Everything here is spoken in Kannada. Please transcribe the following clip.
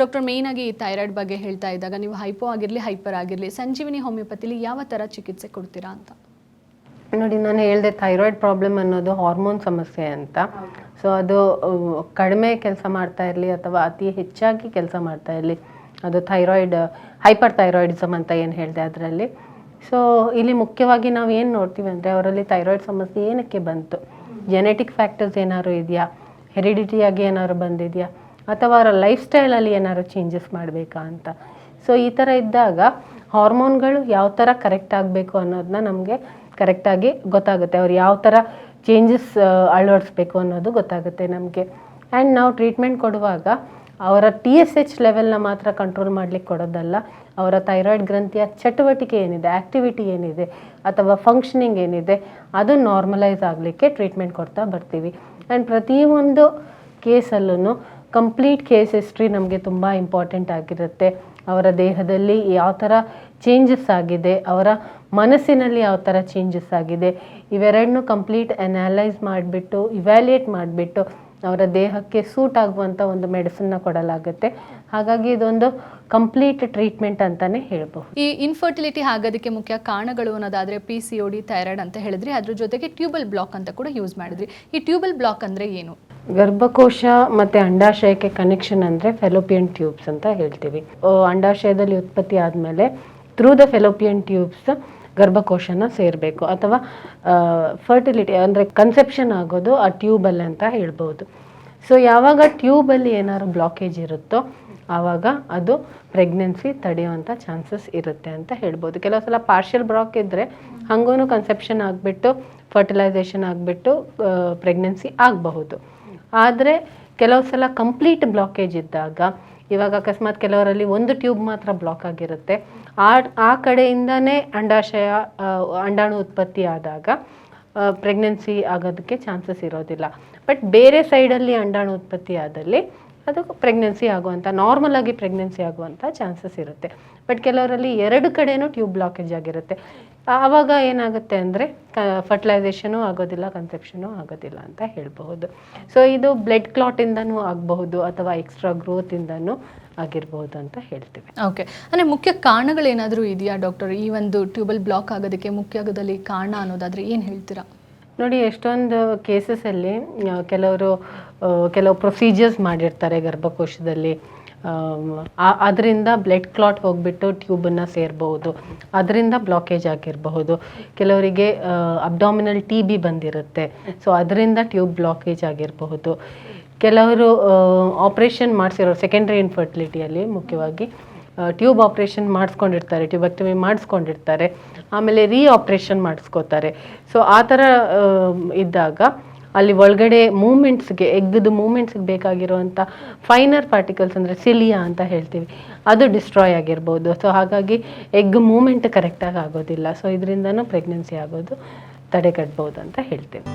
ಡಾಕ್ಟರ್ ಮೇನ್ ಆಗಿ ಥೈರಾಯ್ಡ್ ಬಗ್ಗೆ ಹೇಳ್ತಾ ಇದ್ದಾಗ ನೀವು ಹೈಪೋ ಆಗಿರಲಿ ಹೈಪರ್ ಆಗಿರಲಿ ಸಂಜೀವಿನಿ ಹೋಮಿಯೋಪತಿಲಿ ಯಾವ ಥರ ಚಿಕಿತ್ಸೆ ಕೊಡ್ತೀರಾ ಅಂತ? ನೋಡಿ, ನಾನು ಹೇಳಿದೆ ಥೈರಾಯ್ಡ್ ಪ್ರಾಬ್ಲಮ್ ಅನ್ನೋದು ಹಾರ್ಮೋನ್ ಸಮಸ್ಯೆ ಅಂತ. ಸೊ ಅದು ಕಡಿಮೆ ಕೆಲಸ ಮಾಡ್ತಾ ಇರಲಿ ಅಥವಾ ಅತಿ ಹೆಚ್ಚಾಗಿ ಕೆಲಸ ಮಾಡ್ತಾ ಇರಲಿ, ಅದು ಥೈರಾಯ್ಡ್ ಹೈಪರ್ ಥೈರಾಯ್ಡಿಸಮ್ ಅಂತ ಏನು ಹೇಳಿದೆ ಅದರಲ್ಲಿ. ಸೊ ಇಲ್ಲಿ ಮುಖ್ಯವಾಗಿ ನಾವು ಏನು ನೋಡ್ತೀವಿ ಅಂದರೆ, ಅವರಲ್ಲಿ ಥೈರಾಯ್ಡ್ ಸಮಸ್ಯೆ ಏನಕ್ಕೆ ಬಂತು, ಜೆನೆಟಿಕ್ ಫ್ಯಾಕ್ಟರ್ಸ್ ಏನಾದ್ರು ಇದೆಯಾ, ಹೆರಿಡಿಟಿಯಾಗಿ ಏನಾದ್ರು ಬಂದಿದೆಯಾ, ಅಥವಾ ಅವರ ಲೈಫ್ ಸ್ಟೈಲಲ್ಲಿ ಏನಾದ್ರು ಚೇಂಜಸ್ ಮಾಡಬೇಕಾ ಅಂತ. ಸೊ ಈ ಥರ ಇದ್ದಾಗ ಹಾರ್ಮೋನ್ಗಳು ಯಾವ ಥರ ಕರೆಕ್ಟ್ ಆಗಬೇಕು ಅನ್ನೋದನ್ನ ನಮಗೆ ಕರೆಕ್ಟಾಗಿ ಗೊತ್ತಾಗುತ್ತೆ. ಅವ್ರು ಯಾವ ಥರ ಚೇಂಜಸ್ ಅಳವಡಿಸ್ಬೇಕು ಅನ್ನೋದು ಗೊತ್ತಾಗುತ್ತೆ ನಮಗೆ. ಆ್ಯಂಡ್ ನಾವು ಟ್ರೀಟ್ಮೆಂಟ್ ಕೊಡುವಾಗ ಅವರ TSH ಲೆವೆಲ್ನ ಮಾತ್ರ ಕಂಟ್ರೋಲ್ ಮಾಡಲಿಕ್ಕೆ ಕೊಡೋದಲ್ಲ, ಅವರ ಥೈರಾಯ್ಡ್ ಗ್ರಂಥಿಯ ಚಟುವಟಿಕೆ ಏನಿದೆ, ಆ್ಯಕ್ಟಿವಿಟಿ ಏನಿದೆ ಅಥವಾ ಫಂಕ್ಷನಿಂಗ್ ಏನಿದೆ ಅದು ನಾರ್ಮಲೈಸ್ ಆಗಲಿಕ್ಕೆ ಟ್ರೀಟ್ಮೆಂಟ್ ಕೊಡ್ತಾ ಬರ್ತೀವಿ. ಆ್ಯಂಡ್ ಪ್ರತಿಯೊಂದು ಕೇಸಲ್ಲೂ ಕಂಪ್ಲೀಟ್ ಕೇಸ್ ಹಿಸ್ಟ್ರಿ ನಮಗೆ ತುಂಬ ಇಂಪಾರ್ಟೆಂಟ್ ಆಗಿರುತ್ತೆ. ಅವರ ದೇಹದಲ್ಲಿ ಯಾವ ಥರ ಚೇಂಜಸ್ ಆಗಿದೆ, ಅವರ ಮನಸ್ಸಿನಲ್ಲಿ ಯಾವ ಥರ ಚೇಂಜಸ್ ಆಗಿದೆ, ಇವೆರಡನ್ನೂ ಕಂಪ್ಲೀಟ್ ಅನಲೈಸ್ ಮಾಡಿಬಿಟ್ಟು ಇವ್ಯಾಲ್ಯೂಯೇಟ್ ಮಾಡಿಬಿಟ್ಟು ಅವರ ದೇಹಕ್ಕೆ ಸೂಟ್ ಆಗುವಂಥ ಒಂದು ಮೆಡಿಸಿನ್ನ ಕೊಡಲಾಗುತ್ತೆ. ಹಾಗಾಗಿ ಇದೊಂದು ಕಂಪ್ಲೀಟ್ ಟ್ರೀಟ್ಮೆಂಟ್ ಅಂತಲೇ ಹೇಳ್ಬಹುದು. ಈ ಇನ್ಫರ್ಟಿಲಿಟಿ ಆಗೋದಕ್ಕೆ ಮುಖ್ಯ ಕಾರಣಗಳು ಅನ್ನೋದಾದರೆ PCOD, ಥೈರಾಯ್ಡ್ ಅಂತ ಹೇಳಿದ್ರಿ, ಅದ್ರ ಜೊತೆಗೆ ಟ್ಯೂಬಲ್ ಬ್ಲಾಕ್ ಅಂತ ಕೂಡ ಯೂಸ್ ಮಾಡಿದ್ರಿ. ಈ ಟ್ಯೂಬಲ್ ಬ್ಲಾಕ್ ಅಂದರೆ ಏನು? ಗರ್ಭಕೋಶ ಮತ್ತು ಅಂಡಾಶಯಕ್ಕೆ ಕನೆಕ್ಷನ್ ಅಂದರೆ ಫೆಲೋಪಿಯನ್ ಟ್ಯೂಬ್ಸ್ ಅಂತ ಹೇಳ್ತೀವಿ. ಅಂಡಾಶಯದಲ್ಲಿ ಉತ್ಪತ್ತಿ ಆದಮೇಲೆ ಥ್ರೂ ದ ಫೆಲೋಪಿಯನ್ ಟ್ಯೂಬ್ಸ್ ಗರ್ಭಕೋಶನ ಸೇರಬೇಕು, ಅಥವಾ ಫರ್ಟಿಲಿಟಿ ಅಂದರೆ ಕನ್ಸೆಪ್ಷನ್ ಆಗೋದು ಆ ಟ್ಯೂಬಲ್ಲಿ ಅಂತ ಹೇಳ್ಬೋದು. ಸೊ ಯಾವಾಗ ಟ್ಯೂಬಲ್ಲಿ ಏನಾದ್ರು ಬ್ಲಾಕೇಜ್ ಇರುತ್ತೋ ಆವಾಗ ಅದು ಪ್ರೆಗ್ನೆನ್ಸಿ ತಡೆಯುವಂಥ ಚಾನ್ಸಸ್ ಇರುತ್ತೆ ಅಂತ ಹೇಳ್ಬೋದು. ಕೆಲವು ಸಲ ಪಾರ್ಷಿಯಲ್ ಬ್ಲಾಕ್ ಇದ್ದರೆ ಹಂಗೂ ಕನ್ಸೆಪ್ಷನ್ ಆಗಿಬಿಟ್ಟು ಫರ್ಟಿಲೈಸೇಷನ್ ಆಗಿಬಿಟ್ಟು ಪ್ರೆಗ್ನೆನ್ಸಿ ಆಗಬಹುದು. ಆದರೆ ಕೆಲವು ಸಲ ಕಂಪ್ಲೀಟ್ ಬ್ಲಾಕೇಜ್ ಇದ್ದಾಗ, ಇವಾಗ ಅಕಸ್ಮಾತ್ ಕೆಲವರಲ್ಲಿ ಒಂದು ಟ್ಯೂಬ್ ಮಾತ್ರ ಬ್ಲಾಕ್ ಆಗಿರುತ್ತೆ, ಆ ಕಡೆಯಿಂದನೇ ಅಂಡಾಣು ಉತ್ಪತ್ತಿ ಆದಾಗ ಪ್ರೆಗ್ನೆನ್ಸಿ ಆಗೋದಕ್ಕೆ ಚಾನ್ಸಸ್ ಇರೋದಿಲ್ಲ. ಬಟ್ ಬೇರೆ ಸೈಡಲ್ಲಿ ಅಂಡಾಣು ಉತ್ಪತ್ತಿ ಆದಲ್ಲಿ ಅದು ಪ್ರೆಗ್ನೆನ್ಸಿ ಆಗುವಂಥ, ನಾರ್ಮಲ್ ಆಗಿ ಪ್ರೆಗ್ನೆನ್ಸಿ ಆಗುವಂಥ ಚಾನ್ಸಸ್ ಇರುತ್ತೆ. ಬಟ್ ಕೆಲವರಲ್ಲಿ ಎರಡು ಕಡೆನೂ ಟ್ಯೂಬ್ ಬ್ಲಾಕೇಜ್ ಆಗಿರುತ್ತೆ. ಆವಾಗ ಏನಾಗುತ್ತೆ ಅಂದರೆ ಫರ್ಟಿಲೈಸೇಷನೂ ಆಗೋದಿಲ್ಲ, ಕನ್ಸೆಪ್ಷನೂ ಆಗೋದಿಲ್ಲ ಅಂತ ಹೇಳ್ಬಹುದು. ಸೊ ಇದು ಬ್ಲಡ್ ಕ್ಲಾಟಿಂದನೂ ಆಗಬಹುದು ಅಥವಾ ಎಕ್ಸ್ಟ್ರಾ ಗ್ರೋತಿಂದನೂ ಆಗಿರ್ಬೋದು ಅಂತ ಹೇಳ್ತೀವಿ. ಓಕೆ, ಅಂದರೆ ಮುಖ್ಯ ಕಾರಣಗಳೇನಾದರೂ ಇದೆಯಾ ಡಾಕ್ಟರ್? ಈ ಒಂದು ಟ್ಯೂಬಲ್ ಬ್ಲಾಕ್ ಆಗೋದಕ್ಕೆ ಮುಖ್ಯದಲ್ಲಿ ಕಾರಣ ಅನ್ನೋದಾದರೆ ಏನು ಹೇಳ್ತೀರಾ? ನೋಡಿ, ಎಷ್ಟೊಂದು ಕೇಸಸಲ್ಲಿ ಕೆಲವು ಪ್ರೊಸೀಜರ್ಸ್ ಮಾಡಿರ್ತಾರೆ ಗರ್ಭಕೋಶದಲ್ಲಿ, ಅದರಿಂದ ಬ್ಲಡ್ ಕ್ಲಾಟ್ ಹೋಗಿಬಿಟ್ಟು ಟ್ಯೂಬನ್ನು ಸೇರ್ಬೋದು, ಅದರಿಂದ ಬ್ಲಾಕೇಜ್ ಆಗಿರಬಹುದು. ಕೆಲವರಿಗೆ ಅಬ್ಡಾಮಿನಲ್ TB ಬಂದಿರುತ್ತೆ, ಸೊ ಅದರಿಂದ ಟ್ಯೂಬ್ ಬ್ಲಾಕೇಜ್ ಆಗಿರಬಹುದು. ಕೆಲವರು ಆಪ್ರೇಷನ್ ಮಾಡಿಸಿರೋ ಸೆಕೆಂಡ್ರಿ ಇನ್ಫರ್ಟಿಲಿಟಿಯಲ್ಲಿ ಮುಖ್ಯವಾಗಿ ಟ್ಯೂಬ್ ಆಪ್ರೇಷನ್ ಮಾಡಿಸ್ಕೊಂಡಿರ್ತಾರೆ, ಟ್ಯೂಬೆಕ್ಟಮಿ ಮಾಡಿಸ್ಕೊಂಡಿರ್ತಾರೆ, ಆಮೇಲೆ ಆಪ್ರೇಷನ್ ಮಾಡಿಸ್ಕೋತಾರೆ. ಸೊ ಆ ಥರ ಇದ್ದಾಗ ಅಲ್ಲಿ ಒಳಗಡೆ ಮೂಮೆಂಟ್ಸ್ಗೆ, ಎಗ್ಗದು ಮೂಮೆಂಟ್ಸ್ಗೆ ಬೇಕಾಗಿರುವಂಥ ಫೈನರ್ ಪಾರ್ಟಿಕಲ್ಸ್ ಅಂದರೆ ಸಿಲಿಯಾ ಅಂತ ಹೇಳ್ತೀವಿ, ಅದು ಡಿಸ್ಟ್ರಾಯ್ ಆಗಿರ್ಬೋದು. ಸೊ ಹಾಗಾಗಿ ಎಗ್ ಮೂಮೆಂಟ್ ಕರೆಕ್ಟಾಗಿ ಆಗೋದಿಲ್ಲ. ಸೊ ಇದರಿಂದನೂ ಪ್ರೆಗ್ನೆನ್ಸಿ ಆಗೋದು ತಡೆಗಟ್ಬೋದು ಅಂತ ಹೇಳ್ತೀವಿ.